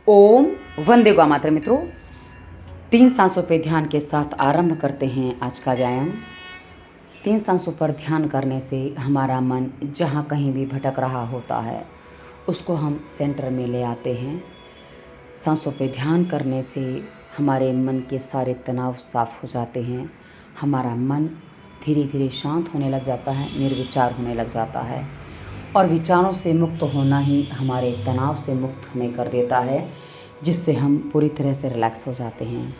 ओम वंदे गौ मातरम। मित्रों, 3 सांसों पे ध्यान के साथ आरंभ करते हैं आज का व्यायाम। 3 सांसों पर ध्यान करने से हमारा मन जहाँ कहीं भी भटक रहा होता है उसको हम सेंटर में ले आते हैं। सांसों पे ध्यान करने से हमारे मन के सारे तनाव साफ हो जाते हैं। हमारा मन धीरे धीरे शांत होने लग जाता है, निर्विचार होने लग जाता है और विचारों से मुक्त होना ही हमारे तनाव से मुक्त हमें कर देता है, जिससे हम पूरी तरह से रिलैक्स हो जाते हैं।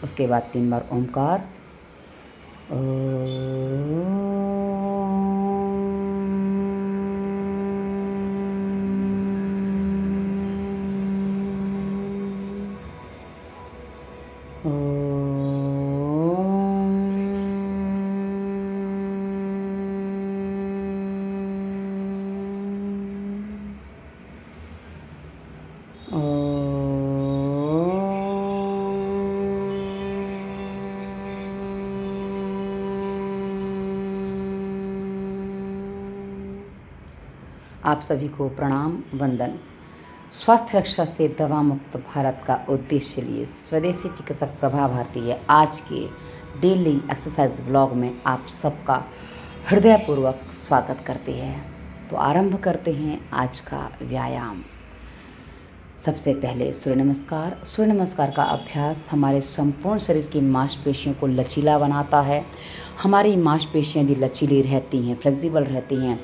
उसके बाद 3 बार ओमकार आप सभी को प्रणाम, वंदन। स्वास्थ्य रक्षा से दवा मुक्त भारत का उद्देश्य लिए स्वदेशी चिकित्सक प्रभा भारती आज के डेली एक्सरसाइज व्लॉग में आप सबका हृदयपूर्वक स्वागत करते हैं। तो आरंभ करते हैं आज का व्यायाम। सबसे पहले सूर्य नमस्कार। सूर्य नमस्कार का अभ्यास हमारे संपूर्ण शरीर की मांसपेशियों को लचीला बनाता है। हमारी मांसपेशियां यदि लचीली रहती हैं, फ्लेक्सिबल रहती हैं,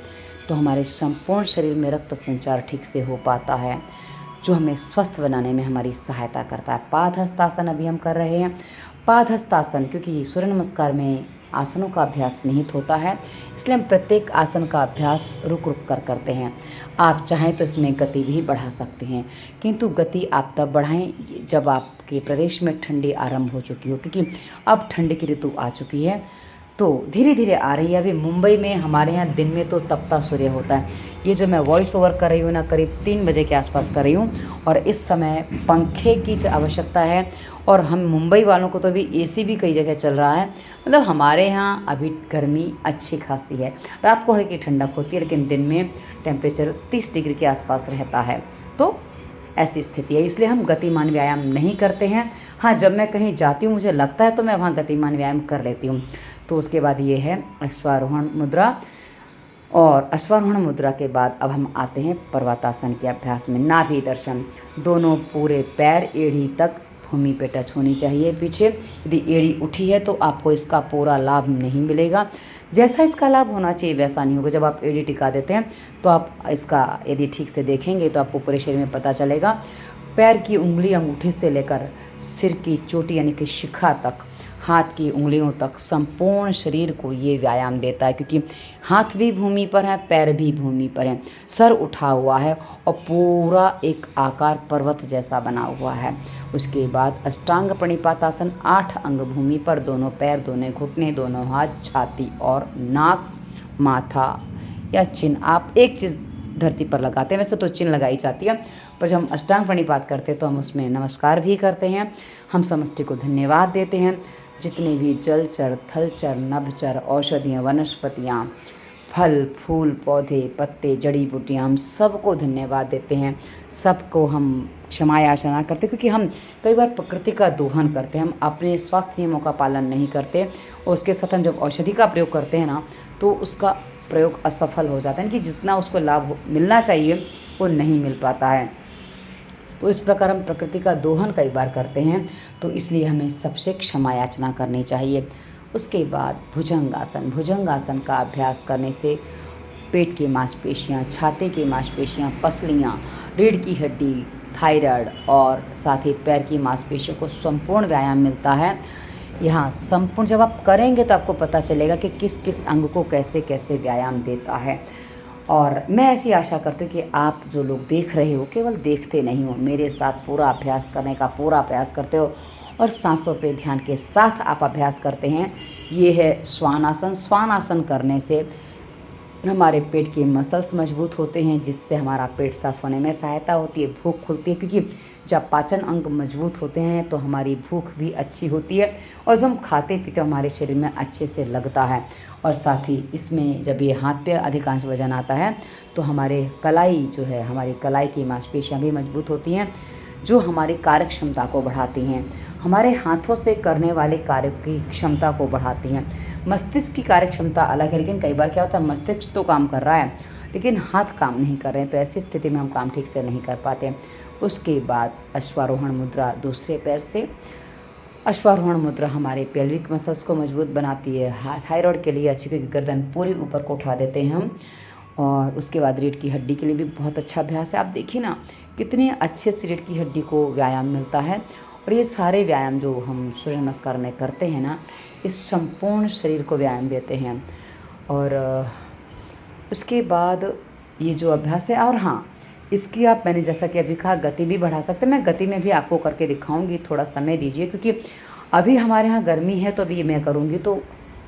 तो हमारे संपूर्ण शरीर में रक्त संचार ठीक से हो पाता है, जो हमें स्वस्थ बनाने में हमारी सहायता करता है। पादहस्तासन अभी हम कर रहे हैं। पादहस्तासन, क्योंकि सूर्य नमस्कार में आसनों का अभ्यास निहित होता है, इसलिए हम प्रत्येक आसन का अभ्यास रुक रुक कर करते हैं। आप चाहें तो इसमें गति भी बढ़ा सकते हैं, किंतु गति आप तब बढ़ाएं जब आपके प्रदेश में ठंडी आरंभ हो चुकी हो, क्योंकि अब ठंडी की ऋतु आ चुकी है, तो धीरे धीरे आ रही है। अभी मुंबई में हमारे यहाँ दिन में तो तपता सूर्य होता है। ये जो मैं वॉइस ओवर कर रही हूँ ना, करीब 3 बजे के आसपास कर रही हूँ और इस समय पंखे की आवश्यकता है। और हम मुंबई वालों को तो अभी एसी भी कई जगह चल रहा है। मतलब हमारे यहाँ अभी गर्मी अच्छी खासी है। रात को हल्की ठंडक होती है, लेकिन दिन में टेम्परेचर 30 डिग्री के आसपास रहता है। तो ऐसी स्थिति है, इसलिए हम गतिमान व्यायाम नहीं करते हैं। हाँ, जब मैं कहीं जाती हूँ, मुझे लगता है तो मैं वहाँ गतिमान व्यायाम कर लेती हूँ। तो उसके बाद ये है अश्वारोहण मुद्रा, और अश्वारोहण मुद्रा के बाद अब हम आते हैं पर्वतासन के अभ्यास में। नाभि दर्शन, दोनों पूरे पैर एड़ी तक भूमि पे टच होनी चाहिए। पीछे यदि एड़ी उठी है तो आपको इसका पूरा लाभ नहीं मिलेगा। जैसा इसका लाभ होना चाहिए वैसा नहीं होगा। जब आप एड़ी टिका देते हैं तो आप इसका यदि ठीक से देखेंगे तो आपको पूरे शरीर में पता चलेगा। पैर की उंगली अंगूठे से लेकर सिर की चोटी यानी कि शिखा तक, हाथ की उंगलियों तक संपूर्ण शरीर को ये व्यायाम देता है, क्योंकि हाथ भी भूमि पर है, पैर भी भूमि पर है, सर उठा हुआ है और पूरा एक आकार पर्वत जैसा बना हुआ है। उसके बाद अष्टांग प्रणिपातासन, 8 अंग भूमि पर, दोनों पैर, दोनों घुटने, दोनों हाथ, छाती और नाक, माथा या चिन्ह। आप एक चीज़ धरती पर लगाते हैं, वैसे तो चिन्ह लगाई जाती है, पर जब हम अष्टांग प्रणिपात करते हैं तो हम उसमें नमस्कार भी करते हैं। हम समष्टि को धन्यवाद देते हैं। जितने भी जलचर, थलचर, नभचर, औषधियाँ, वनस्पतियाँ, फल, फूल, पौधे, पत्ते, जड़ी बूटियाँ, हम सबको धन्यवाद देते हैं। सबको हम क्षमा याचना करते हैं, क्योंकि हम कई बार प्रकृति का दोहन करते हैं, हम अपने स्वास्थ्य नियमों का पालन नहीं करते और उसके साथ हम जब औषधि का प्रयोग करते हैं ना, तो उसका प्रयोग असफल हो जाता है, कि जितना उसको लाभ मिलना चाहिए वो नहीं मिल पाता है। तो इस प्रकार हम प्रकृति का दोहन कई बार करते हैं, तो इसलिए हमें सबसे क्षमा याचना करनी चाहिए। उसके बाद भुजंगासन। भुजंगासन का अभ्यास करने से पेट की मांसपेशियाँ, छाती की मांसपेशियाँ, पसलियाँ, रीढ़ की हड्डी, थायराइड और साथ ही पैर की मांसपेशियों को संपूर्ण व्यायाम मिलता है। यहाँ संपूर्ण जब आप करेंगे तो आपको पता चलेगा कि किस किस अंग को कैसे कैसे व्यायाम देता है। और मैं ऐसी आशा करती हूँ कि आप जो लोग देख रहे हो केवल देखते नहीं हो, मेरे साथ पूरा अभ्यास करने का पूरा प्रयास करते हो और सांसों पे ध्यान के साथ आप अभ्यास करते हैं। ये है श्वानासन। श्वानासन करने से हमारे पेट के मसल्स मजबूत होते हैं, जिससे हमारा पेट साफ होने में सहायता होती है, भूख खुलती है, क्योंकि जब पाचन अंग मजबूत होते हैं तो हमारी भूख भी अच्छी होती है और जब हम खाते पीते हमारे शरीर में अच्छे से लगता है। और साथ ही इसमें जब ये हाथ पे अधिकांश वजन आता है तो हमारे कलाई जो है, हमारी कलाई की मांसपेशियां भी मजबूत होती हैं, जो हमारी कार्य क्षमता को बढ़ाती हैं, हमारे हाथों से करने वाले कार्य की क्षमता को बढ़ाती हैं। मस्तिष्क की कार्य क्षमता अलग है, लेकिन कई बार क्या होता है, मस्तिष्क तो काम कर रहा है लेकिन हाथ काम नहीं कर रहे हैं, तो ऐसी स्थिति में हम काम ठीक से नहीं कर पाते। उसके बाद अश्वारोहण मुद्रा, दूसरे पैर से अश्वारोहण मुद्रा हमारे पेल्विक मसल्स को मजबूत बनाती है। थायराइड के लिए अच्छी, क्योंकि गर्दन पूरी ऊपर को उठा देते हैं हम। और उसके बाद रीढ़ की हड्डी के लिए भी बहुत अच्छा अभ्यास है। आप देखिए ना कितने अच्छे से रीढ़ की हड्डी को व्यायाम मिलता है। और ये सारे व्यायाम जो हम सूर्य नमस्कार में करते हैं ना, इस संपूर्ण शरीर को व्यायाम देते हैं। और उसके बाद ये जो अभ्यास है, और हाँ, इसकी आप, मैंने जैसा कि अभी कहा, गति भी बढ़ा सकते हैं। मैं गति में भी आपको करके दिखाऊंगी, थोड़ा समय दीजिए, क्योंकि अभी हमारे यहाँ गर्मी है तो अभी मैं करूँगी तो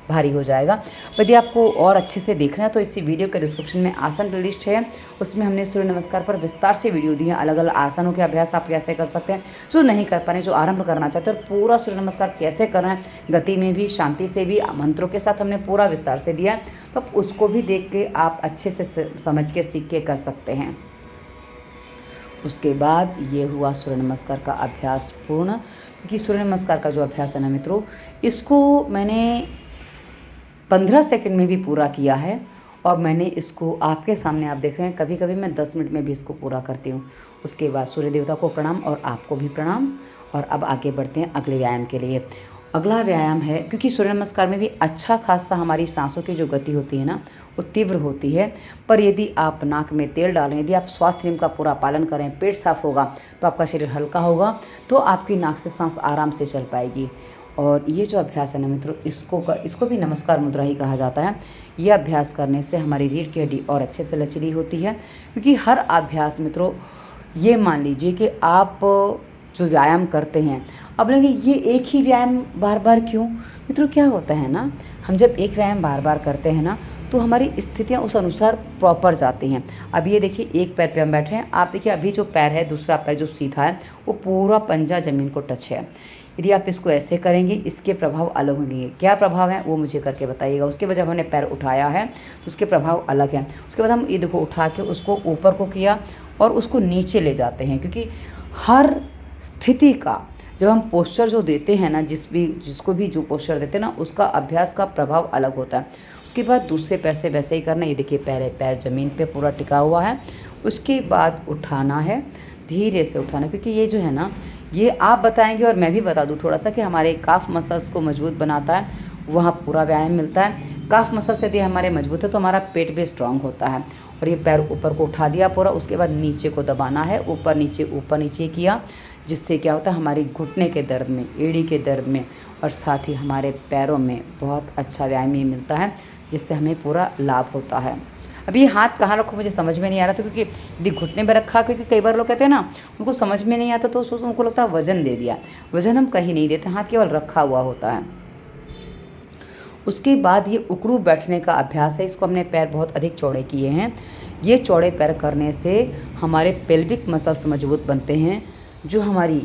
भारी हो जाएगा। यदि आपको और अच्छे से देखना है तो इसी वीडियो के डिस्क्रिप्शन में आसन प्लेलिस्ट है, उसमें हमने सूर्य नमस्कार पर विस्तार से वीडियो दी है। अलग अलग आसनों के अभ्यास आप कैसे कर सकते हैं, जो नहीं कर पा रहे, जो आरंभ करना चाहते हैं, और पूरा सूर्य नमस्कार कैसे करना है, गति में भी, शांति से भी, मंत्रों के साथ हमने पूरा विस्तार से दिया है। तो उसको भी देख के आप अच्छे से समझ के, सीख के कर सकते हैं। उसके बाद ये हुआ सूर्य नमस्कार का अभ्यास पूर्ण। क्योंकि सूर्य नमस्कार का जो अभ्यास है ना मित्रों, इसको मैंने 15 सेकंड में भी पूरा किया है। और मैंने इसको आपके सामने, आप देख रहे हैं, कभी कभी मैं 10 मिनट में भी इसको पूरा करती हूँ। उसके बाद सूर्य देवता को प्रणाम और आपको भी प्रणाम। और अब आगे बढ़ते हैं अगले व्यायाम के लिए। अगला व्यायाम है, क्योंकि सूर्य नमस्कार में भी अच्छा खासा हमारी सांसों की जो गति होती है ना, वो तीव्र होती है। पर यदि आप नाक में तेल डालें, यदि आप स्वास्थ्य नियम का पूरा पालन करें, पेट साफ होगा तो आपका शरीर हल्का होगा, तो आपकी नाक से सांस आराम से चल पाएगी। और ये जो अभ्यास है ना मित्रों, इसको भी नमस्कार मुद्रा ही कहा जाता है। ये अभ्यास करने से हमारी रीढ़ की हड्डी और अच्छे से लचीली होती है। क्योंकि हर अभ्यास मित्रों, ये मान लीजिए कि आप जो व्यायाम करते हैं, अब लगे ये एक ही व्यायाम बार बार क्यों। मित्रों क्या होता है ना, हम जब एक व्यायाम बार बार करते हैं ना, तो हमारी स्थितियाँ उस अनुसार प्रॉपर जाती हैं। अब ये देखिए, एक पैर पे हम बैठे हैं, आप देखिए अभी जो पैर है, दूसरा पैर जो सीधा है, वो पूरा पंजा ज़मीन को टच है। यदि आप इसको ऐसे करेंगे, इसके प्रभाव अलग होंगे। क्या प्रभाव है वो मुझे करके बताइएगा। उसके बाद जब हमने पैर उठाया है तो उसके प्रभाव अलग हैं। उसके बाद हम ये देखो, उठा के उसको ऊपर को किया और उसको नीचे ले जाते हैं। क्योंकि हर स्थिति का जब हम पोस्चर जो देते हैं ना, जिसको भी जो पोस्चर देते हैं ना, उसका अभ्यास का प्रभाव अलग होता है। उसके बाद दूसरे पैर से वैसे ही करना। ये देखिए, पैर ज़मीन पे पूरा टिका हुआ है। उसके बाद उठाना है, धीरे से उठाना। क्योंकि ये जो है ना, ये आप बताएंगे और मैं भी बता दूं थोड़ा सा, कि हमारे काफ मसल्स को मजबूत बनाता है, वहाँ पूरा व्यायाम मिलता है। काफ मसल्स यदि हमारे मजबूत है तो हमारा पेट भी स्ट्रांग होता है। और ये पैर ऊपर को उठा दिया पूरा, उसके बाद नीचे को दबाना है, ऊपर नीचे किया, जिससे क्या होता है, हमारी घुटने के दर्द में, एड़ी के दर्द में, और साथ ही हमारे पैरों में बहुत अच्छा व्यायाम ये मिलता है, जिससे हमें पूरा लाभ होता है। अभी हाथ कहाँ रखो मुझे समझ में नहीं आ रहा था, क्योंकि यदि घुटने पर रखा, क्योंकि कई बार लोग कहते हैं ना, उनको समझ में नहीं आता तो उनको लगता है वजन दे दिया। वजन हम कहीं नहीं देते, हाथ केवल रखा हुआ होता है। उसके बाद ये उकड़ू बैठने का अभ्यास है। इसको हमने पैर बहुत अधिक चौड़े किए हैं। ये चौड़े पैर करने से हमारे पेल्विक मसल्स मजबूत बनते हैं, जो हमारी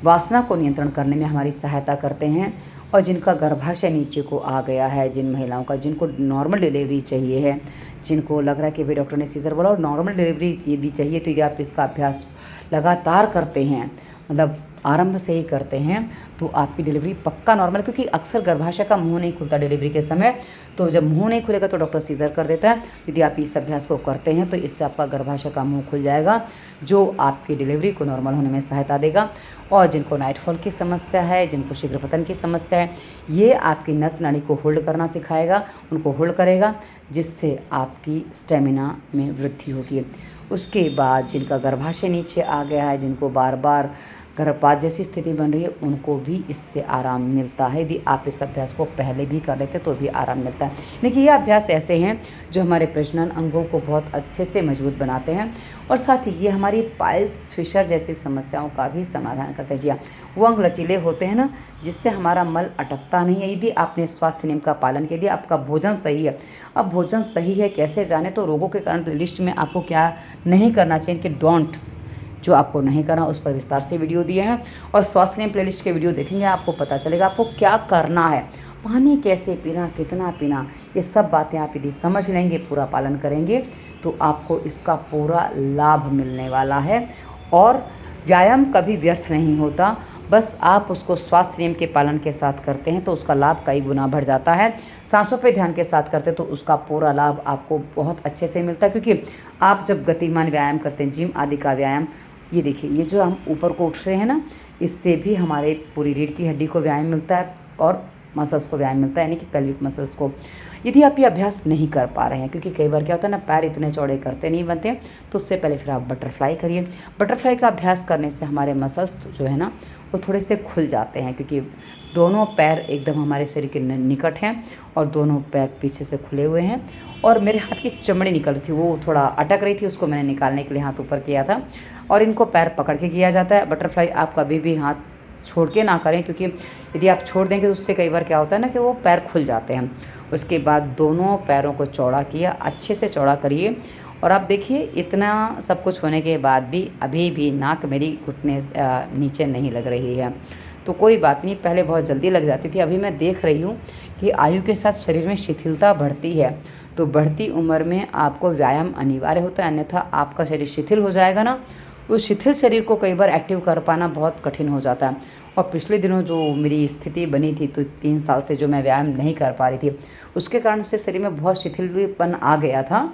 वासना को नियंत्रण करने में हमारी सहायता करते हैं। और जिनका गर्भाशय नीचे को आ गया है, जिन महिलाओं का, जिनको नॉर्मल डिलीवरी चाहिए है, जिनको लग रहा है कि भाई डॉक्टर ने सीजर बोला और नॉर्मल डिलीवरी यदि चाहिए, तो यदि आप इसका अभ्यास लगातार करते हैं, मतलब आरंभ से ही करते हैं, तो आपकी डिलीवरी पक्का नॉर्मल। क्योंकि अक्सर गर्भाशय का मुंह नहीं खुलता डिलीवरी के समय, तो जब मुंह नहीं खुलेगा तो डॉक्टर सीजर कर देता है। यदि आप इस अभ्यास को करते हैं तो इससे आपका गर्भाशय का मुंह खुल जाएगा, जो आपकी डिलीवरी को नॉर्मल होने में सहायता देगा। और जिनको नाइटफॉल की समस्या है, जिनको शीघ्र पतन की समस्या है, ये आपकी नस नाड़ी को होल्ड करना सिखाएगा, उनको होल्ड करेगा, जिससे आपकी स्टेमिना में वृद्धि होगी। उसके बाद जिनका गर्भाशय नीचे आ गया है, जिनको बार बार गर्भपात जैसी स्थिति बन रही है, उनको भी इससे आराम मिलता है। यदि आप इस अभ्यास को पहले भी कर लेते तो भी आराम मिलता है। लेकिन ये अभ्यास ऐसे हैं जो हमारे प्रजनन अंगों को बहुत अच्छे से मजबूत बनाते हैं, और साथ ही ये हमारी पाइल्स फिशर जैसी समस्याओं का भी समाधान करते हैं। जी हाँ, वो अंग लचीले होते हैं ना, जिससे हमारा मल अटकता नहीं है। यदि आपने स्वास्थ्य नियम का पालन किया, यदि आपका भोजन सही है। अब भोजन सही है कैसे जाने, तो रोगों के कारण लिस्ट में आपको क्या नहीं करना चाहिए, कि डोंट, जो आपको नहीं करना, उस पर विस्तार से वीडियो दिए हैं। और स्वास्थ्य नियम प्लेलिस्ट के वीडियो देखेंगे, आपको पता चलेगा आपको क्या करना है, पानी कैसे पीना, कितना पीना, ये सब बातें आप यदि समझ लेंगे, पूरा पालन करेंगे, तो आपको इसका पूरा लाभ मिलने वाला है। और व्यायाम कभी व्यर्थ नहीं होता, बस आप उसको स्वास्थ्य नियम के पालन के साथ करते हैं तो उसका लाभ कई गुना बढ़ जाता है। सांसों पे ध्यान के साथ करते हैं तो उसका पूरा लाभ आपको बहुत अच्छे से मिलता है, क्योंकि आप जब गतिमान व्यायाम करते हैं, जिम आदि का व्यायाम, ये देखिए ये जो हम ऊपर को उठ रहे हैं ना, इससे भी हमारे पूरी रीढ़ की हड्डी को व्यायाम मिलता है और मसल्स को व्यायाम मिलता है, यानी कि पेल्विक मसल्स को। यदि आप ये अभ्यास नहीं कर पा रहे हैं, क्योंकि कई बार क्या होता है ना, पैर इतने चौड़े करते नहीं बनते, तो उससे पहले फिर आप बटरफ्लाई करिए। बटरफ्लाई का अभ्यास करने से हमारे मसल्स जो है ना वो थोड़े से खुल जाते हैं, क्योंकि दोनों पैर एकदम हमारे शरीर के निकट हैं और दोनों पैर पीछे से खुले हुए हैं। और मेरे हाथ की चमड़ी निकल रही थी, वो थोड़ा अटक रही थी, उसको मैंने निकालने के लिए हाथ ऊपर किया था। और इनको पैर पकड़ के किया जाता है। बटरफ्लाई आप कभी भी हाथ छोड़ के ना करें, क्योंकि यदि आप छोड़ देंगे तो उससे कई बार क्या होता है ना कि वो पैर खुल जाते हैं। उसके बाद दोनों पैरों को चौड़ा किया, अच्छे से चौड़ा करिए। और आप देखिए इतना सब कुछ होने के बाद भी अभी भी नाक मेरी घुटने नीचे नहीं लग रही है। तो कोई बात नहीं, पहले बहुत जल्दी लग जाती थी, अभी मैं देख रही हूँ कि आयु के साथ शरीर में शिथिलता बढ़ती है। तो बढ़ती उम्र में आपको व्यायाम अनिवार्य होता है, अन्यथा आपका शरीर शिथिल हो जाएगा ना, उस शिथिल शरीर को कई बार एक्टिव कर पाना बहुत कठिन हो जाता है। और पिछले दिनों जो मेरी स्थिति बनी थी, तो 3 साल से जो मैं व्यायाम नहीं कर पा रही थी, उसके कारण से शरीर में बहुत शिथिलपन आ गया था।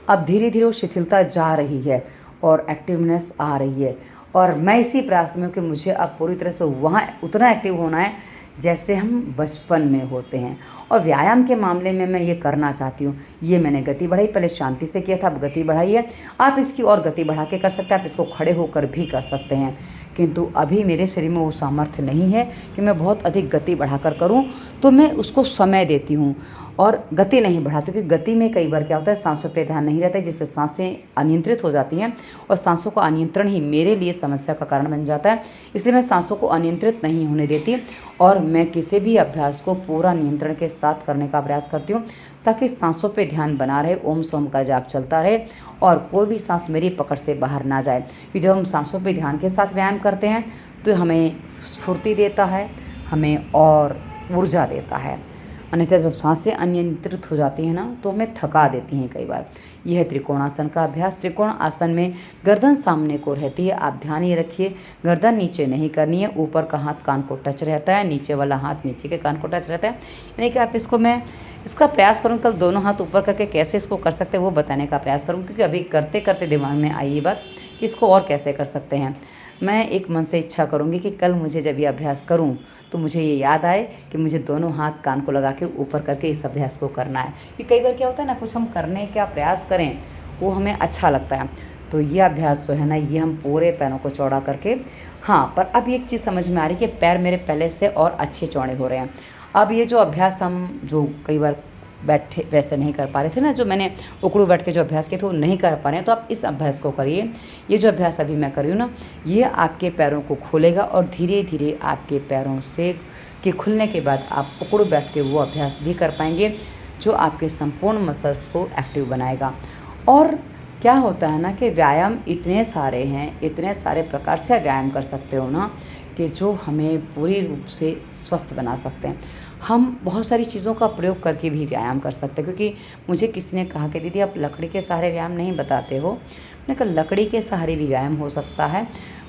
अब धीरे धीरे वो शिथिलता जा रही है और एक्टिवनेस आ रही है। और मैं इसी प्रयास में हूँ कि मुझे अब पूरी तरह से वहाँ उतना एक्टिव होना है जैसे हम बचपन में होते हैं। और व्यायाम के मामले में मैं ये करना चाहती हूँ। ये मैंने गति बढ़ाई, पहले शांति से किया था, अब गति बढ़ाई है। आप इसकी और गति बढ़ा के कर सकते हैं, आप इसको खड़े होकर भी कर सकते हैं। किंतु अभी मेरे शरीर में वो सामर्थ्य नहीं है कि मैं बहुत अधिक गति बढ़ाकर करूँ, तो मैं उसको समय देती हूँ और गति नहीं बढ़ाती, क्योंकि गति में कई बार क्या होता है, सांसों पे ध्यान नहीं रहता है, जिससे सांसें अनियंत्रित हो जाती हैं और सांसों का अनियंत्रण ही मेरे लिए समस्या का कारण बन जाता है। इसलिए मैं सांसों को अनियंत्रित नहीं होने देती और मैं किसी भी अभ्यास को पूरा नियंत्रण के साथ करने का प्रयास करती हूँ, ताकि सांसों पे ध्यान बना रहे, ओम सोम का जाप चलता रहे और कोई भी सांस मेरी पकड़ से बाहर ना जाए। कि जब हम सांसों पे ध्यान के साथ व्यायाम करते हैं तो हमें स्फूर्ति देता है, हमें और ऊर्जा देता है। अन्यथा जब सांसें अनियंत्रित हो जाती हैं ना, तो हमें थका देती हैं कई बार। यह है त्रिकोणासन का अभ्यास। त्रिकोण आसन में गर्दन सामने को रहती है। आप ध्यान ये रखिए, गर्दन नीचे नहीं करनी है, ऊपर का हाथ कान को टच रहता है, नीचे वाला हाथ नीचे के कान को टच रहता है। यानी कि आप इसका प्रयास करूँ, कल दोनों हाथ ऊपर करके कैसे इसको कर सकते हैं वो बताने का प्रयास करूँ, क्योंकि अभी करते करते दिमाग में आई ये बात कि इसको और कैसे कर सकते हैं। मैं एक मन से इच्छा करूँगी कि कल मुझे जब ये अभ्यास करूँ तो मुझे ये याद आए कि मुझे दोनों हाथ कान को लगा के ऊपर करके इस अभ्यास को करना है। कि कई बार क्या होता है ना, कुछ हम करने का प्रयास करें वो हमें अच्छा लगता है। तो ये अभ्यास जो है ना, ये हम पूरे पैरों को चौड़ा करके, हाँ, पर अब एक चीज़ समझ में आ रही है कि पैर मेरे पहले से और अच्छे चौड़े हो रहे हैं। अब ये जो अभ्यास हम जो कई बार बैठे वैसे नहीं कर पा रहे थे ना, जो मैंने उकड़ू बैठ के जो अभ्यास किए थे वो नहीं कर पा रहे हैं, तो आप इस अभ्यास को करिए। ये जो अभ्यास अभी मैं कर रही हूँ ना, ये आपके पैरों को खोलेगा और धीरे धीरे आपके पैरों से के खुलने के बाद आप उकड़ू बैठ के वो अभ्यास भी कर पाएंगे, जो आपके संपूर्ण मसल्स को एक्टिव बनाएगा। और क्या होता है ना कि व्यायाम इतने सारे हैं, इतने सारे प्रकार से व्यायाम कर सकते हो ना, कि जो हमें पूरी रूप से स्वस्थ बना सकते हैं। हम बहुत सारी चीज़ों का प्रयोग करके भी व्यायाम कर सकते हैं। क्योंकि मुझे किसी ने कहा कि दीदी आप लकड़ी के सहारे व्यायाम नहीं बताते हो। मैंने कहा लकड़ी के सहारे भी व्यायाम हो सकता है।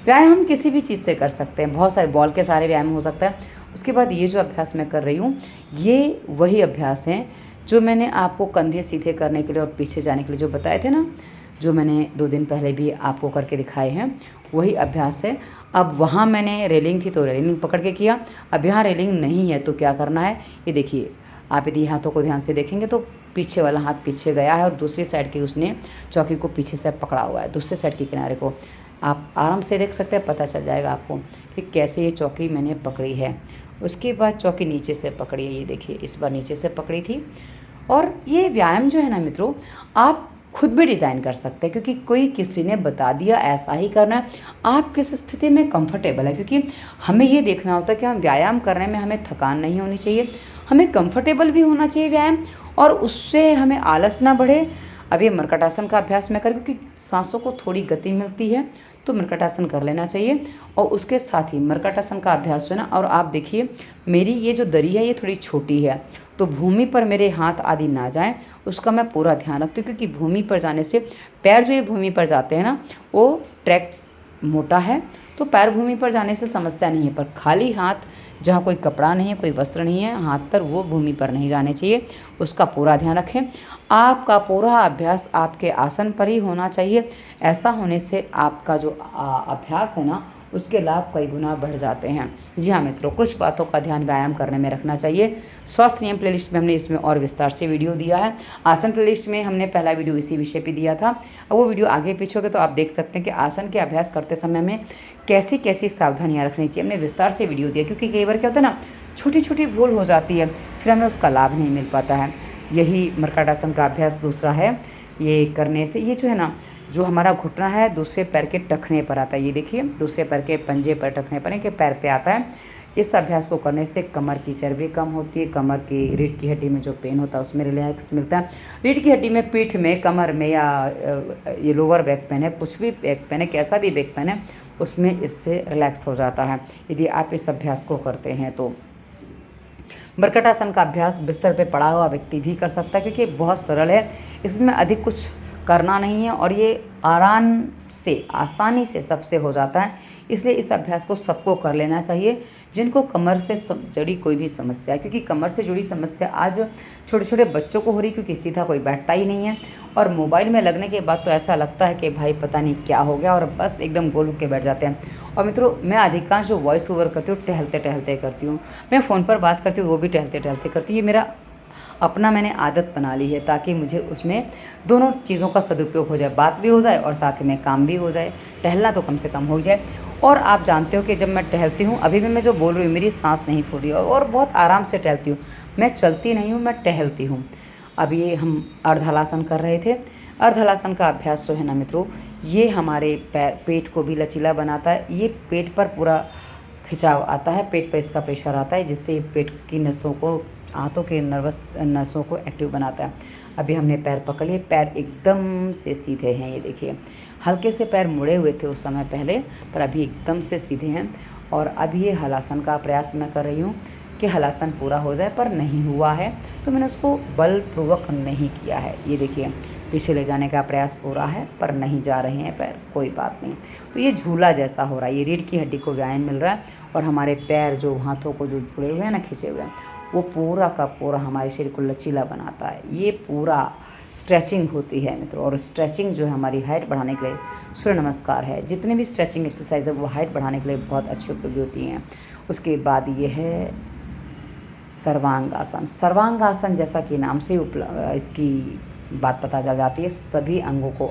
व्यायाम हम किसी भी चीज़ से कर सकते हैं, बहुत सारे बॉल के सहारे व्यायाम हो सकता है। उसके बाद ये जो अभ्यास मैं कर रही हूँ, ये वही अभ्यास हैं जो मैंने आपको कंधे सीधे करने के लिए और पीछे जाने के लिए जो बताए थे ना, जो मैंने 2 दिन पहले भी आपको करके दिखाए हैं, वही अभ्यास है। अब वहाँ मैंने रेलिंग थी तो रेलिंग पकड़ के किया, अब यहाँ रेलिंग नहीं है तो क्या करना है, ये देखिए। आप यदि हाथों को ध्यान से देखेंगे तो पीछे वाला हाथ पीछे गया है और दूसरी साइड की उसने चौकी को पीछे से पकड़ा हुआ है, दूसरे साइड के किनारे को। आप आराम से देख सकते हैं, पता चल जाएगा आपको कि कैसे ये चौकी मैंने पकड़ी है। उसके बाद चौकी नीचे से पकड़ी है, ये देखिए, इस बार नीचे से पकड़ी थी। और ये व्यायाम जो है ना मित्रों, आप खुद भी डिज़ाइन कर सकते हैं, क्योंकि कोई किसी ने बता दिया ऐसा ही करना है। आप किस स्थिति में कंफर्टेबल है, क्योंकि हमें ये देखना होता है कि हम व्यायाम करने में हमें थकान नहीं होनी चाहिए, हमें कंफर्टेबल भी होना चाहिए व्यायाम, और उससे हमें आलस ना बढ़े। अब ये मर्कटासन का अभ्यास मैं कर, क्योंकि सांसों को थोड़ी गति मिलती है तो मर्कटासन कर लेना चाहिए। और उसके साथ ही मर्कटासन का अभ्यास है ना, और आप देखिए मेरी ये जो दरी है ये थोड़ी छोटी है, तो भूमि पर मेरे हाथ आदि ना जाएं, उसका मैं पूरा ध्यान रखती हूँ। क्योंकि भूमि पर जाने से पैर जो ये भूमि पर जाते हैं ना, वो ट्रैक मोटा है तो पैर भूमि पर जाने से समस्या नहीं है, पर खाली हाथ जहाँ कोई कपड़ा नहीं है, कोई वस्त्र नहीं है हाथ पर, वो भूमि पर नहीं जाने चाहिए। उसका पूरा ध्यान रखें। आपका पूरा अभ्यास आपके आसन पर ही होना चाहिए। ऐसा होने से आपका जो अभ्यास है ना, उसके लाभ कई गुना बढ़ जाते हैं। जी हाँ मित्रों, कुछ बातों का ध्यान व्यायाम करने में रखना चाहिए। स्वास्थ्य नियम प्लेलिस्ट में हमने इसमें और विस्तार से वीडियो दिया है। आसन प्लेलिस्ट में हमने पहला वीडियो इसी विषय पे दिया था। अब वो वीडियो आगे पीछे होगा तो आप देख सकते हैं कि आसन के अभ्यास करते समय में कैसी कैसी सावधानियाँ रखनी चाहिए। हमने विस्तार से वीडियो दिया, क्योंकि कई बार क्या होता है ना, छोटी छोटी भूल हो जाती है, फिर हमें उसका लाभ नहीं मिल पाता है। यही मर्कटासन का अभ्यास दूसरा है। ये करने से ये जो है ना, जो हमारा घुटना है दूसरे पैर के टखने पर आता है। ये देखिए, दूसरे पैर के पंजे पर, टखने पर के पैर पे आता है। इस अभ्यास को करने से कमर की चर्बी कम होती है, कमर की रीढ़ की हड्डी में जो पेन होता है उसमें रिलैक्स मिलता है। रीढ़ की हड्डी में, पीठ में, कमर में या ये लोअर बैक पेन है, कुछ भी बैक पेन है, कैसा भी बैक पेन है, उसमें इससे रिलैक्स हो जाता है यदि आप इस अभ्यास को करते हैं तो। मर्कटासन का अभ्यास बिस्तर पे पड़ा हुआ व्यक्ति भी कर सकता है, क्योंकि बहुत सरल है, इसमें अधिक कुछ करना नहीं है और ये आराम से, आसानी से सबसे हो जाता है। इसलिए इस अभ्यास को सबको कर लेना चाहिए जिनको कमर से जुड़ी कोई भी समस्या है, क्योंकि कमर से जुड़ी समस्या आज छोटे छोटे बच्चों को हो रही, क्योंकि सीधा कोई बैठता ही नहीं है और मोबाइल में लगने के बाद तो ऐसा लगता है कि भाई पता नहीं क्या हो गया, और बस एकदम गोल होकर बैठ जाते हैं। और मित्रों, मैं अधिकांश जो वॉइस ओवर करती हूँ टहलते टहलते करती हूँ। मैं फ़ोन पर बात करती हूँ वो भी टहलते टहलते करती हूँ। ये मेरा अपना मैंने आदत बना ली है, ताकि मुझे उसमें दोनों चीज़ों का सदुपयोग हो जाए, बात भी हो जाए और साथ ही में काम भी हो जाए। टहलना तो कम से कम हो जाए। और आप जानते हो कि जब मैं टहलती हूँ, अभी भी मैं जो बोल रही हूँ मेरी सांस नहीं फूल रही है और बहुत आराम से टहलती हूँ। मैं चलती नहीं हूँ, मैं टहलती हूँ। अब ये हम अर्धहलासन कर रहे थे। अर्धहलासन का अभ्यास जो है ना मित्रों, ये हमारे पेट को भी लचीला बनाता है। ये पेट पर पूरा खिंचाव आता है, पेट पर इसका प्रेशर आता है, जिससे पेट की नसों को, हाथों के नर्वस नसों को एक्टिव बनाता है। अभी हमने पैर पकड़ लिए, पैर एकदम से सीधे हैं। ये देखिए, हल्के से पैर मुड़े हुए थे उस समय पहले, पर अभी एकदम से सीधे हैं। और अभी ये हलासन का प्रयास मैं कर रही हूँ कि हलासन पूरा हो जाए, पर नहीं हुआ है तो मैंने उसको बलपूर्वक नहीं किया है। ये देखिए, पीछे ले जाने का प्रयास पूरा है पर नहीं जा रहे हैं पैर, कोई बात नहीं। तो ये झूला जैसा हो रहा है, ये रीढ़ की हड्डी को व्यायाम मिल रहा है और हमारे पैर जो हाथों को जो जुड़े हुए हैं ना, खिंचे हुए हैं, वो पूरा का पूरा हमारे शरीर को लचीला बनाता है। ये पूरा स्ट्रेचिंग होती है मित्रों। और स्ट्रेचिंग जो है हमारी हाइट बढ़ाने के लिए, सूर्य नमस्कार है, जितने भी स्ट्रेचिंग एक्सरसाइज है वो हाइट बढ़ाने के लिए बहुत अच्छी उपयोगी होती हैं। उसके बाद ये है सर्वांगासन। सर्वांगासन जैसा कि नाम से इसकी बात पता चल जाती है, सभी अंगों को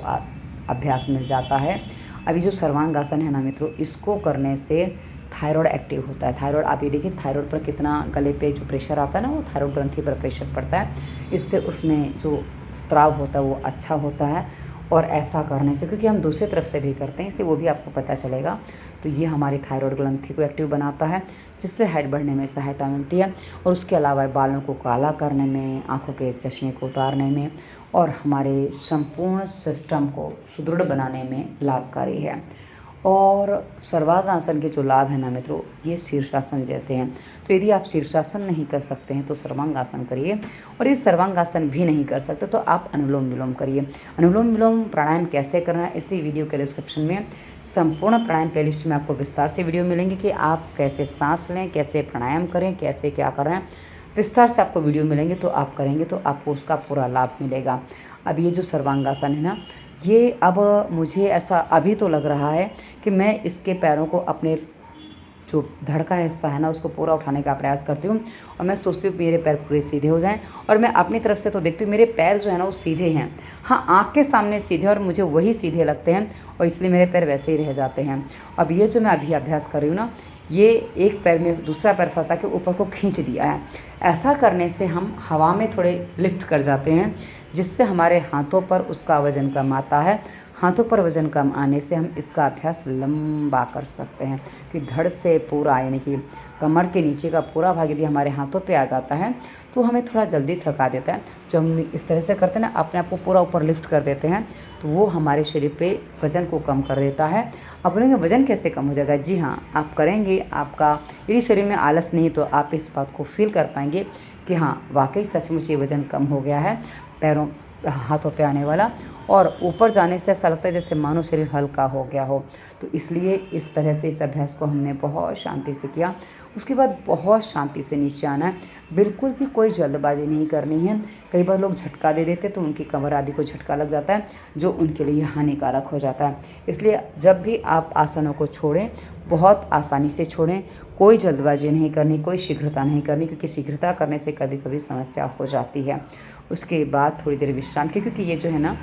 अभ्यास मिल जाता है। अभी जो सर्वांगासन है ना मित्रों, इसको करने से थायराइड एक्टिव होता है। थायराइड, आप ये देखिए थायराइड पर कितना गले पे जो प्रेशर आता है ना, वो थायराइड ग्रंथि पर प्रेशर पड़ता है। इससे उसमें जो स्त्राव होता है वो अच्छा होता है। और ऐसा करने से, क्योंकि हम दूसरी तरफ से भी करते हैं इसलिए वो भी आपको पता चलेगा, तो ये हमारी थायराइड ग्रंथि को एक्टिव बनाता है, जिससे हाइट बढ़ने में सहायता मिलती है। और उसके अलावा बालों को काला करने में, आँखों के चश्मे को उतारने में और हमारे संपूर्ण सिस्टम को सुदृढ़ बनाने में लाभकारी है। और सर्वांगासन के जो लाभ है ना मित्रों, ये शीर्षासन जैसे हैं। तो यदि आप शीर्षासन नहीं कर सकते हैं तो सर्वांगासन करिए, और यदि सर्वांगासन भी नहीं कर सकते तो आप अनुलोम विलोम करिए। अनुलोम विलोम प्राणायाम कैसे करना है, इसी वीडियो के डिस्क्रिप्शन में संपूर्ण प्राणायाम प्लेलिस्ट में आपको विस्तार से वीडियो मिलेंगे कि आप कैसे सांस लें, कैसे प्राणायाम करें, कैसे क्या कर रहे हैं, विस्तार से आपको वीडियो मिलेंगे। तो आप करेंगे तो आपको उसका पूरा लाभ मिलेगा। अब ये जो सर्वांगासन है ना, ये अब मुझे ऐसा अभी तो लग रहा है कि मैं इसके पैरों को, अपने जो धड़ का हिस्सा है ना, उसको पूरा उठाने का प्रयास करती हूँ और मैं सोचती हूँ मेरे पैर पूरे सीधे हो जाएं। और मैं अपनी तरफ से तो देखती हूँ मेरे पैर जो है ना वो सीधे हैं, हाँ आँख के सामने सीधे, और मुझे वही सीधे लगते हैं और इसलिए मेरे पैर वैसे ही रह जाते हैं। अब ये जो मैं अभी अभ्यास कर रही हूँ ना, ये एक पैर में दूसरा पैर फंसा के ऊपर को खींच दिया है। ऐसा करने से हम हवा में थोड़े लिफ्ट कर जाते हैं, जिससे हमारे हाथों पर उसका वजन कम आता है। हाथों पर वजन कम आने से हम इसका अभ्यास लंबा कर सकते हैं कि धड़ से पूरा, यानी कि कमर के नीचे का पूरा भाग यदि हमारे हाथों पे आ जाता है तो हमें थोड़ा जल्दी थका देता है। जब हम इस तरह से करते हैं ना, अपने आप को पूरा ऊपर लिफ्ट कर देते हैं, तो वो हमारे शरीर पे वज़न को कम कर देता है। अब बोलेंगे वज़न कैसे कम हो जाएगा? जी हाँ, आप करेंगे, आपका यदि शरीर में आलस नहीं तो आप इस बात को फील कर पाएंगे कि हाँ वाकई सचमुच ये वज़न कम हो गया है। पैरों हाथों पे आने वाला, और ऊपर जाने से ऐसा लगता है जैसे मानो शरीर हल्का हो गया हो। तो इसलिए इस तरह से इस अभ्यास को हमने बहुत शांति से किया। उसके बाद बहुत शांति से नीचे आना है, बिल्कुल भी कोई जल्दबाजी नहीं करनी है। कई बार लोग झटका दे देते तो उनकी कमर आदि को झटका लग जाता है, जो उनके लिए हानिकारक हो जाता है। इसलिए जब भी आप आसनों को छोड़ें, बहुत आसानी से छोड़ें, कोई जल्दबाजी नहीं करनी, कोई शीघ्रता नहीं करनी, क्योंकि शीघ्रता करने से कभी कभी समस्या हो जाती है। उसके बाद थोड़ी देर विश्राम की, क्योंकि ये जो है ना,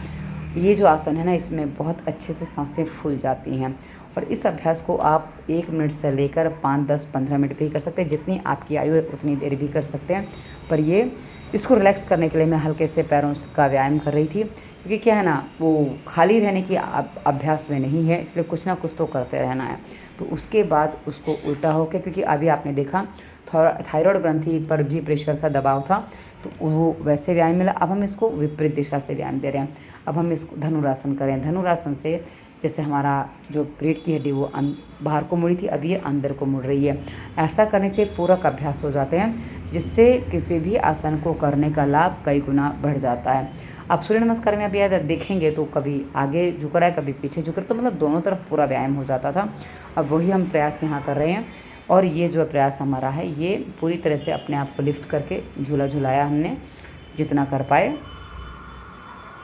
ये जो आसन है ना, इसमें बहुत अच्छे से सांसें फूल जाती हैं। और इस अभ्यास को आप 1 मिनट से लेकर 5, 10, 15 मिनट भी कर सकते हैं। जितनी आपकी आयु है उतनी देर भी कर सकते हैं। पर ये इसको रिलैक्स करने के लिए मैं हल्के से पैरों का व्यायाम कर रही थी, क्योंकि क्या है ना, वो खाली रहने की अभ्यास में नहीं है, इसलिए कुछ ना कुछ तो करते रहना है। तो उसके बाद उसको उल्टा होकर, क्योंकि अभी आपने देखा थायराइड ग्रंथि पर भी प्रेशर था, दबाव था, तो वो वैसे व्यायाम मिला। अब हम इसको विपरीत दिशा से व्यायाम दे रहे हैं। अब हम इसको धनुरासन करें। धनुरासन से जैसे हमारा जो पेट की हड्डी वो बाहर को मुड़ी थी, अब ये अंदर को मुड़ रही है। ऐसा करने से पूरक अभ्यास हो जाते हैं, जिससे किसी भी आसन को करने का लाभ कई गुना बढ़ जाता है। आप सूर्य नमस्कार में अभी देखेंगे तो कभी आगे झुक रहा है, कभी पीछे झुक रहा है, तो मतलब दोनों तरफ पूरा व्यायाम हो जाता था। अब वही हम प्रयास यहाँ कर रहे हैं। और ये जो प्रयास हमारा है, ये पूरी तरह से अपने आप को लिफ्ट करके झूला झुलाया हमने, जितना कर पाए।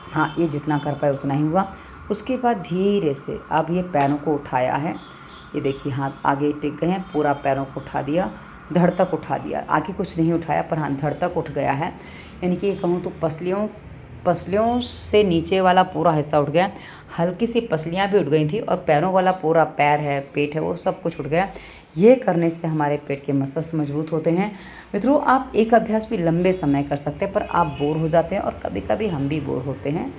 हाँ, ये जितना कर पाए उतना ही हुआ। उसके बाद धीरे से अब ये पैरों को उठाया है। ये देखिए, हाथ आगे टिक गए हैं, पूरा पैरों को उठा दिया, धड़ तक उठा दिया। आगे कुछ नहीं उठाया, पर हाँ, धड़ तक उठ गया है। यानी कि ये कहूँ तो पसलियों से नीचे वाला पूरा हिस्सा उठ गया। हल्की सी पसलियाँ भी उठ गई थी, और पैरों वाला पूरा पैर है, पेट है, वो सब कुछ उठ गया। ये करने से हमारे पेट के मसल्स मजबूत होते हैं। मित्रों, आप एक अभ्यास भी लंबे समय कर सकते हैं, पर आप बोर हो जाते हैं, और कभी कभी हम भी बोर होते हैं।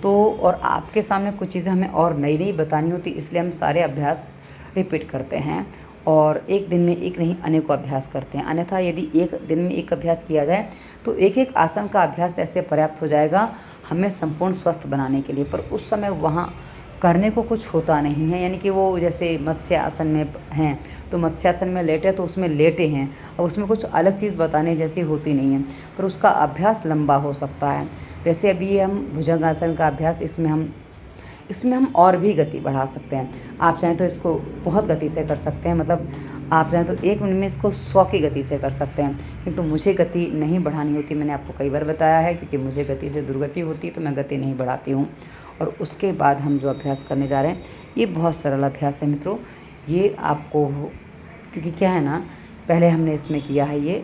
तो और आपके सामने कुछ चीज़ें हमें और नई नई बतानी होती, इसलिए हम सारे अभ्यास रिपीट करते हैं, और एक दिन में एक नहीं अनेकों अभ्यास करते हैं। अन्यथा यदि एक दिन में एक अभ्यास किया जाए तो एक एक आसन का अभ्यास ऐसे पर्याप्त हो जाएगा हमें संपूर्ण स्वस्थ बनाने के लिए। पर उस समय वहाँ करने को कुछ होता नहीं है। यानी कि वो जैसे मत्स्य आसन में हैं तो मत्स्यासन में लेटे तो उसमें लेटे हैं, और उसमें कुछ अलग चीज़ बताने जैसी होती नहीं है, पर उसका अभ्यास लंबा हो सकता है। वैसे अभी हम भुजंगासन का अभ्यास, इसमें हम और भी गति बढ़ा सकते हैं। आप चाहें तो इसको बहुत गति से कर सकते हैं, मतलब आप चाहें तो 1 मिनट में इसको 100 की गति से कर सकते हैं, किंतु मुझे गति नहीं बढ़ानी होती। मैंने आपको कई बार बताया है, क्योंकि मुझे गति से दुर्गति होती है, तो मैं गति नहीं बढ़ाती हूँ। और उसके बाद हम जो अभ्यास करने जा रहे हैं, ये बहुत सरल अभ्यास है मित्रों। ये आपको, क्योंकि क्या है ना, पहले हमने इसमें किया है, ये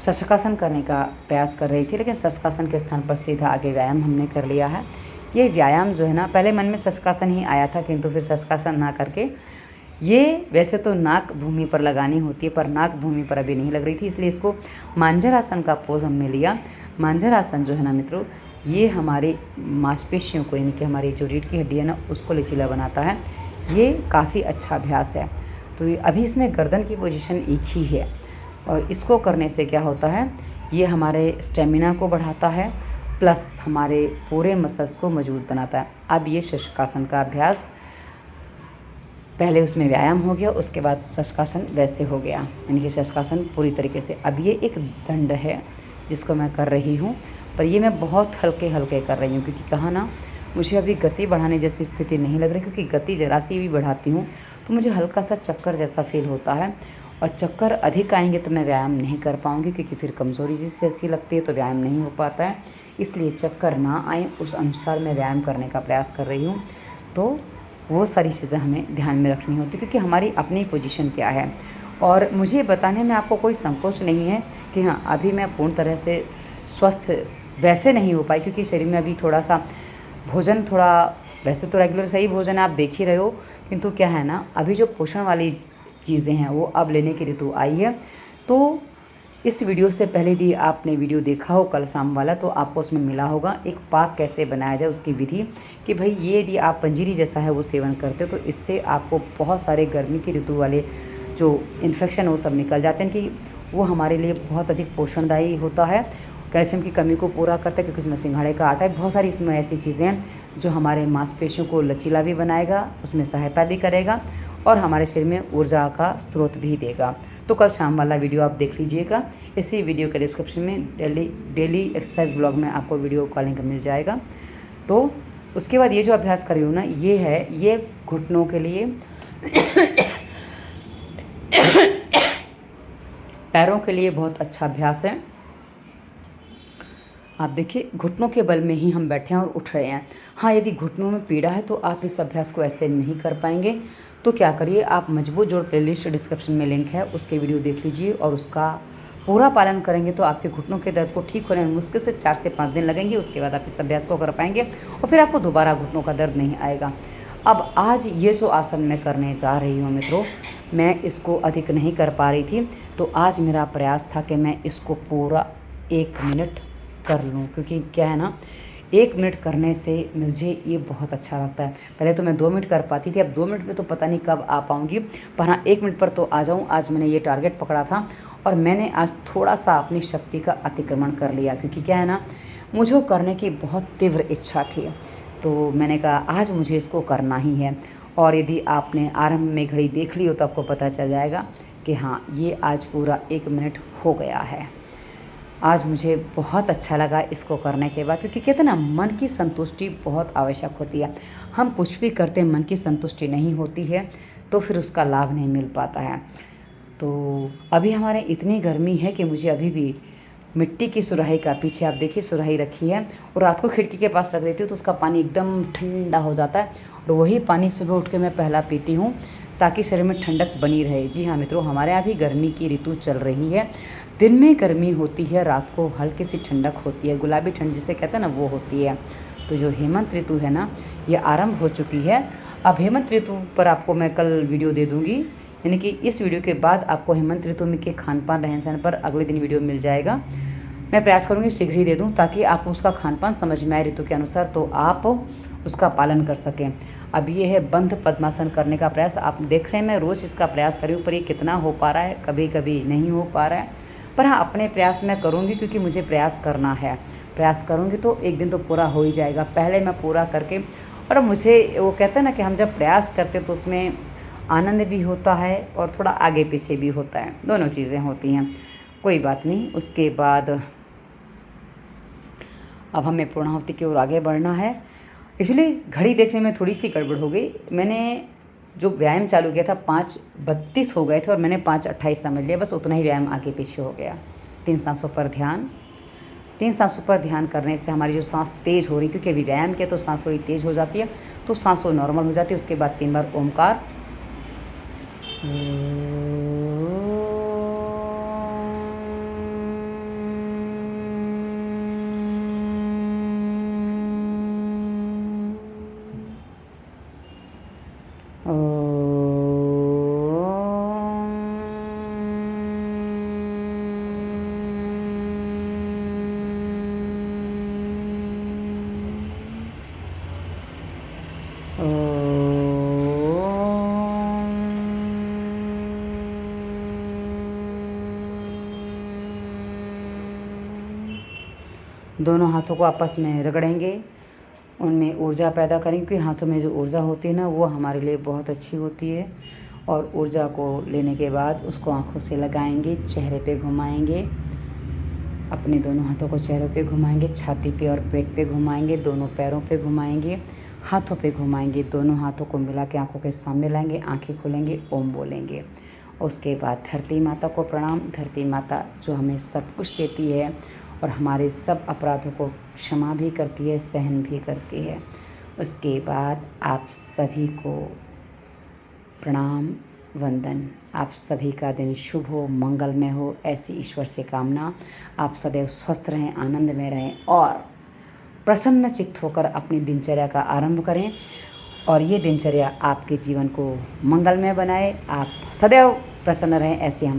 शशकासन करने का प्रयास कर रही थी, लेकिन शशकासन के स्थान पर सीधा आगे व्यायाम हमने कर लिया है। ये व्यायाम जो है ना, पहले मन में शशकासन ही आया था, किंतु फिर शशकासन ना करके ये वैसे तो नाक भूमि पर लगानी होती है, पर नाक भूमि पर अभी नहीं लग रही थी, इसलिए इसको मांजरासन का पोज हमने लिया। मांजरासन जो है ना मित्रों, ये हमारी मांसपेशियों को, यानी कि हमारी जो रीढ़ की हड्डी है ना, उसको लचीला बनाता है। ये काफ़ी अच्छा अभ्यास है। तो अभी इसमें गर्दन की पोजीशन एक ही है, और इसको करने से क्या होता है, ये हमारे स्टेमिना को बढ़ाता है, प्लस हमारे पूरे मसल्स को मजबूत बनाता है। अब ये शशकासन का अभ्यास, पहले उसमें व्यायाम हो गया, उसके बाद शशकासन वैसे हो गया, यानी कि शशकासन पूरी तरीके से। अब ये एक दंड है जिसको मैं कर रही हूँ, पर ये मैं बहुत हल्के हल्के कर रही हूँ, क्योंकि कहा ना, मुझे अभी गति बढ़ाने जैसी स्थिति नहीं लग रही, क्योंकि गति ज़रा सी भी बढ़ाती हूँ तो मुझे हल्का सा चक्कर जैसा फील होता है, और चक्कर अधिक आएंगे तो मैं व्यायाम नहीं कर पाऊँगी, क्योंकि फिर कमज़ोरी जैसी ऐसी लगती है तो व्यायाम नहीं हो पाता है। इसलिए चक्कर ना आए उस अनुसार मैं व्यायाम करने का प्रयास कर रही हूँ। तो वो सारी चीज़ें हमें ध्यान में रखनी होती, क्योंकि हमारी अपनी पोजीशन क्या है। और मुझे बताने में आपको कोई संकोच नहीं है कि हाँ, अभी मैं पूर्ण तरह से स्वस्थ वैसे नहीं हो पाई, क्योंकि शरीर में अभी थोड़ा सा भोजन, थोड़ा वैसे तो रेगुलर सही भोजन आप देख ही रहे हो, किंतु क्या है ना, अभी जो पोषण वाली चीज़ें हैं वो अब लेने की ऋतु आई है। तो इस वीडियो से पहले यदि आपने वीडियो देखा हो कल शाम वाला, तो आपको उसमें मिला होगा एक पाक कैसे बनाया जाए, उसकी विधि, कि भाई ये यदि आप पंजीरी जैसा है वो सेवन करते हो तो इससे आपको बहुत सारे गर्मी की ऋतु वाले जो इन्फेक्शन वो सब निकल जाते हैं, कि वो हमारे लिए बहुत अधिक पोषणदायी होता है, कैल्शियम की कमी को पूरा करता है, क्योंकि उसमें सिंघाड़े का आटा है। बहुत सारी इसमें ऐसी चीज़ें हैं जो हमारे मांसपेशियों को लचीला भी बनाएगा, उसमें सहायता भी करेगा, और हमारे शरीर में ऊर्जा का स्रोत भी देगा। तो कल शाम वाला वीडियो आप देख लीजिएगा। इसी वीडियो के डिस्क्रिप्शन में डेली एक्सरसाइज ब्लॉग में आपको वीडियो का लिंक मिल जाएगा। तो उसके बाद ये जो अभ्यास कर रही हूँ ना, ये घुटनों के लिए पैरों के लिए बहुत अच्छा अभ्यास है। आप देखिए, घुटनों के बल में ही हम बैठे हैं और उठ रहे हैं। हाँ, यदि घुटनों में पीड़ा है तो आप इस अभ्यास को ऐसे नहीं कर पाएंगे। तो क्या करिए, आप मजबूत जोड़ प्लेलिस्ट डिस्क्रिप्शन में लिंक है, उसके वीडियो देख लीजिए और उसका पूरा पालन करेंगे तो आपके घुटनों के दर्द को ठीक होने में मुश्किल से 4 से 5 दिन लगेंगे। उसके बाद आप इस अभ्यास को कर पाएंगे और फिर आपको दोबारा घुटनों का दर्द नहीं आएगा। अब आज ये जो आसन मैं करने जा रही हूँ मित्रों, मैं इसको अधिक नहीं कर पा रही थी, तो आज मेरा प्रयास था कि मैं इसको पूरा 1 मिनट कर लूँ, क्योंकि क्या है ना, 1 मिनट करने से मुझे ये बहुत अच्छा लगता है। पहले तो मैं 2 मिनट कर पाती थी, अब 2 मिनट में तो पता नहीं कब आ पाऊँगी, पर हाँ 1 मिनट पर तो आ जाऊँ। आज मैंने ये टारगेट पकड़ा था और मैंने आज थोड़ा सा अपनी शक्ति का अतिक्रमण कर लिया, क्योंकि क्या है ना, मुझे करने की बहुत तीव्र इच्छा थी। तो मैंने कहा आज मुझे इसको करना ही है। और यदि आपने आरंभ में घड़ी देख ली हो तो आपको पता चल जाएगा कि हाँ, ये आज पूरा 1 मिनट हो गया है। आज मुझे बहुत अच्छा लगा इसको करने के बाद, क्योंकि कहते हैं ना, मन की संतुष्टि बहुत आवश्यक होती है। हम कुछ भी करते हैं, मन की संतुष्टि नहीं होती है तो फिर उसका लाभ नहीं मिल पाता है। तो अभी हमारे इतनी गर्मी है कि मुझे अभी भी मिट्टी की सुराही का, पीछे आप देखिए सुराही रखी है, और रात को खिड़की के पास रख देती हूँ तो उसका पानी एकदम ठंडा हो जाता है, और वही पानी सुबह उठ के मैं पहला पीती हूँ ताकि शरीर में ठंडक बनी रहे। जी हाँ मित्रों, हमारे यहाँ भी गर्मी की ऋतु चल रही है। दिन में गर्मी होती है, रात को हल्की सी ठंडक होती है, गुलाबी ठंड जिसे कहते हैं ना, वो होती है। तो जो हेमंत ऋतु है ना, ये आरंभ हो चुकी है। अब हेमंत ऋतु पर आपको मैं कल वीडियो दे दूँगी, यानी कि इस वीडियो के बाद आपको हेमंत ऋतु में के खान पान रहन सहन पर अगले दिन वीडियो मिल जाएगा। मैं प्रयास करूँगी शीघ्र ही दे दूँ, ताकि आपको उसका खान पान समझ में आए ऋतु के अनुसार, तो आप उसका पालन कर सकें। अब ये है बंध पद्मासन करने का प्रयास। आप देख रहे हैं मैं रोज़ इसका प्रयास करी हूँ, पर ये कितना हो पा रहा है, कभी कभी नहीं हो पा रहा है, पर हाँ अपने प्रयास मैं करूँगी, क्योंकि मुझे प्रयास करना है। प्रयास करूँगी तो एक दिन तो पूरा हो ही जाएगा। पहले मैं पूरा करके, और मुझे वो कहते हैं ना कि हम जब प्रयास करते तो उसमें आनंद भी होता है और थोड़ा आगे पीछे भी होता है, दोनों चीज़ें होती हैं। कोई बात नहीं। उसके बाद अब हमें पूर्णाहुति की ओर आगे बढ़ना है। एक्चुअली घड़ी देखने में थोड़ी सी गड़बड़ हो गई। मैंने जो व्यायाम चालू किया था 5:32 हो गए थे और मैंने 5:28 समझ लिया, बस उतना ही व्यायाम आगे पीछे हो गया। 3 सांसों पर ध्यान। 3 सांसों पर ध्यान करने से हमारी जो सांस तेज़ हो रही, क्योंकि अभी व्यायाम किया तो सांस थोड़ी तेज़ हो जाती है, तो सांसों नॉर्मल हो जाती है। उसके बाद 3 बार ओमकार। दोनों हाथों को आपस में रगड़ेंगे, उनमें ऊर्जा पैदा करेंगे, क्योंकि हाथों में जो ऊर्जा होती है ना, वो हमारे लिए बहुत अच्छी होती है। और ऊर्जा को लेने के बाद उसको आँखों से लगाएंगे, चेहरे पे घुमाएंगे, अपने दोनों हाथों को चेहरे पे घुमाएंगे, छाती पे और पेट पे घुमाएंगे, दोनों पैरों पे घुमाएंगे, हाथों पे घुमाएंगे, दोनों हाथों को मिला के आँखों के सामने लाएंगे, आँखें खोलेंगे, ओम बोलेंगे। उसके बाद धरती माता को प्रणाम। धरती माता जो हमें सब कुछ देती है और हमारे सब अपराधों को क्षमा भी करती है, सहन भी करती है। उसके बाद आप सभी को प्रणाम, वंदन। आप सभी का दिन शुभ हो, मंगलमय हो, ऐसी ईश्वर से कामना। आप सदैव स्वस्थ रहें, आनंद में रहें और प्रसन्न चित्त होकर अपनी दिनचर्या का आरंभ करें, और ये दिनचर्या आपके जीवन को मंगलमय बनाए। आप सदैव प्रसन्न रहें, ऐसी हमारी